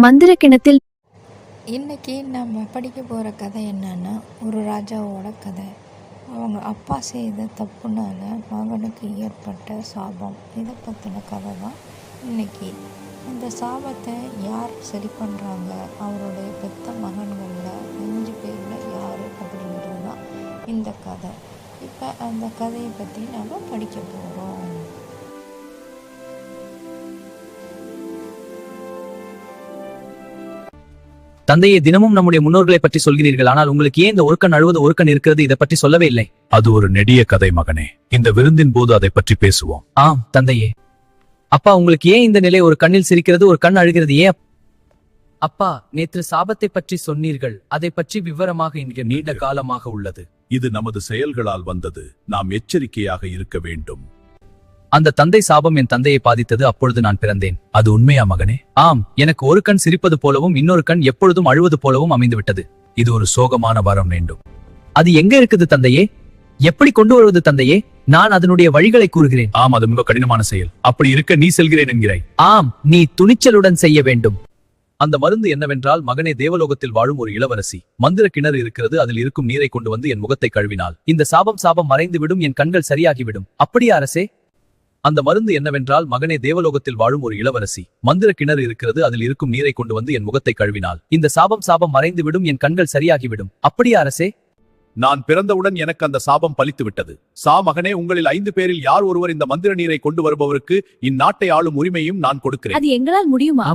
மந்திர கிணத்தில். இன்னைக்கு நம்ம படிக்க போகிற கதை என்னன்னா, ஒரு ராஜாவோட கதை. அவங்க அப்பா செய்த தப்புனால மகனுக்கு ஏற்பட்ட சாபம். இதை பற்றின கதை தான் இன்னைக்கு. இந்த சாபத்தை யார் சரி பண்ணுறாங்க? அவருடைய பெத்த மகன்களில் 5 பேரில் யார் அப்படின்றது தான் இந்த கதை. இப்போ அந்த கதையை பற்றி நம்ம படிக்க போகிறோம். தந்தையே, தினமும் நம்முடைய முன்னோர்களை பற்றி சொல்கிறீர்கள், ஆனால் உங்களுக்கு ஏன் இந்த ஒருக்கன் அழுவது ஒருக்கன் இருக்கிறது? இதை பற்றி சொல்லவே இல்லை. அது ஒரு நெடிய கதை மகனே. இந்த விருந்தின் போது அதை பற்றி பேசுவோம். ஆம் தந்தையே. அப்பா, உங்களுக்கு ஏன் இந்த நிலை? ஒரு கண்ணில் சிரிக்கிறது, ஒரு கண் அழுகிறது, ஏன்? அப்பா, நேற்று சாபத்தை பற்றி சொன்னீர்கள், அதை பற்றி விவரமாக இங்கே நீண்ட காலமாக உள்ளது. இது நமது செயல்களால் வந்தது. நாம் எச்சரிக்கையாக இருக்க வேண்டும். அந்த தந்தை சாபம் என் தந்தையை பாதித்தது. அப்பொழுது நான் பிறந்தேன். அது உண்மையா மகனே? ஆம், எனக்கு ஒரு கண் சிரிப்பது போலவும் இன்னொரு கண் எப்பொழுதும் அழுவது போலவும் அமைந்து விட்டது. இது ஒரு சோகமான வரம் வேண்டும். அது எங்க இருக்குது தந்தையே? எப்படி கொண்டு வருவது தந்தையே? நான் அதனுடைய வழிகளை கூறுகிறேன். ஆம், அது மிக கடினமான செயல். அப்படி இருக்க நீ செல்கிறேன் என்கிறாய். ஆம், நீ துணிச்சலுடன் செய்ய வேண்டும். அந்த மருந்து என்னவென்றால், மகனே, தேவலோகத்தில் வாழும் ஒரு இளவரசி. மந்திர கிணறு இருக்கிறது. அதில் இருக்கும் நீரை கொண்டு வந்து என் முகத்தை கழுவினாள் இந்த சாபம் மறைந்துவிடும், என் கண்கள் சரியாகிவிடும். அப்படியா அரசே? அந்த மருந்து என்னவென்றால், மகனே, தேவலோகத்தில் வாழும் ஒரு இளவரசி. மந்திர கிணறு இருக்கிறது. அதில் இருக்கும் நீரை கொண்டு வந்து என் முகத்தை கழுவினாள் இந்த சாபம் மறைந்துவிடும், என் கண்கள் சரியாகிவிடும். அப்படியா அரசே? நான் பிறந்தவுடன் எனக்கு அந்த சாபம் பலித்து விட்டது. மகனே, உங்களில் 5 பேரில் யார் ஒருவர் இந்த மந்திர நீரை கொண்டு வருபவருக்கு இந்நாட்டை ஆளும் உரிமையும் நான் கொடுக்கிறேன். அது எங்களால் முடியுமா?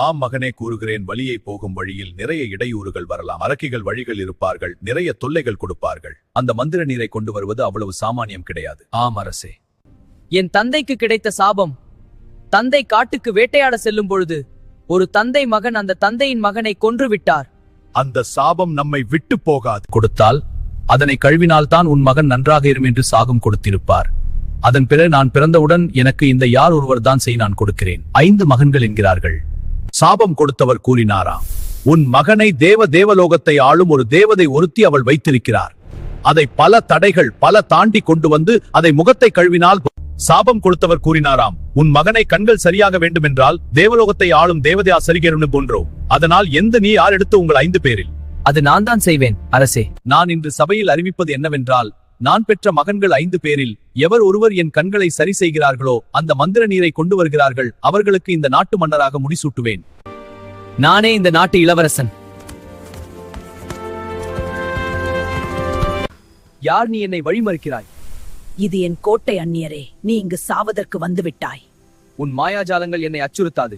ஆம் மகனே, கூறுகிறேன். வழியை போகும் வழியில் நிறைய இடையூறுகள் வரலாம். அரக்கிகள் வழிகள் இருப்பார்கள். நிறைய தொல்லைகள் கொடுப்பார்கள். அந்த மந்திர நீரை கொண்டு வருவது அவ்வளவு சாமானியம் கிடையாது. ஆம் அரசே. என் தந்தைக்கு கிடைத்த சாபம். தந்தை காட்டுக்கு வேட்டையாட செல்லும் பொழுது ஒரு தந்தை மகன் அந்த தந்தையின் மகனை கொன்று விட்டார். அந்த சாபம் நம்மை விட்டு போகாது. கொடுத்தால் அதனை கழுவினால்தான் உன் மகன் நன்றாக இரும் என்று சாகம் கொடுத்திருப்பார். அதன் பிறகு நான் பிறந்தவுடன் எனக்கு இந்த யார் ஒருவர் தான் செய் நான் கொடுக்கிறேன். 5 மகன்கள் என்கிறார்கள். சாபம் கொடுத்தவர் கூறினாராம், உன் மகனை தேவலோகத்தை ஆளும் ஒரு தேவதை ஒருத்தி அவள் வைத்திருக்கிறார். அதை பல தடைகள் தாண்டி கொண்டு வந்து அதை முகத்தை கழுவினால். சாபம் கொடுத்தவர் கூறினாராம், உன் மகனை கண்கள் சரியாக வேண்டும் என்றால் தேவலோகத்தை ஆளும் தேவதையா சரிகேறும் போன்றோம். அதனால் நீ யார் எடுத்து உங்கள் 5 பேரில்? அது நான் தான் செய்வேன் அரசே. நான் இன்று சபையில் அறிவிப்பது என்னவென்றால், நான் பெற்ற மகன்கள் 5 பேரில் எவர் ஒருவர் என் கண்களை சரி செய்கிறார்களோ, அந்த மந்திர நீரை கொண்டு வருகிறார்கள், அவர்களுக்கு இந்த நாட்டு மன்னராக முடிசூட்டுவேன். நானே இந்த நாட்டு இளவரசன். யார் நீ என்னை வழிமறிக்கிறாய்? இது என் கோட்டை அந்நியரே, நீ இங்கு சாவதற்கு வந்துவிட்டாய். உன் மாயாஜாலங்கள் என்னை அச்சுறுத்தாது.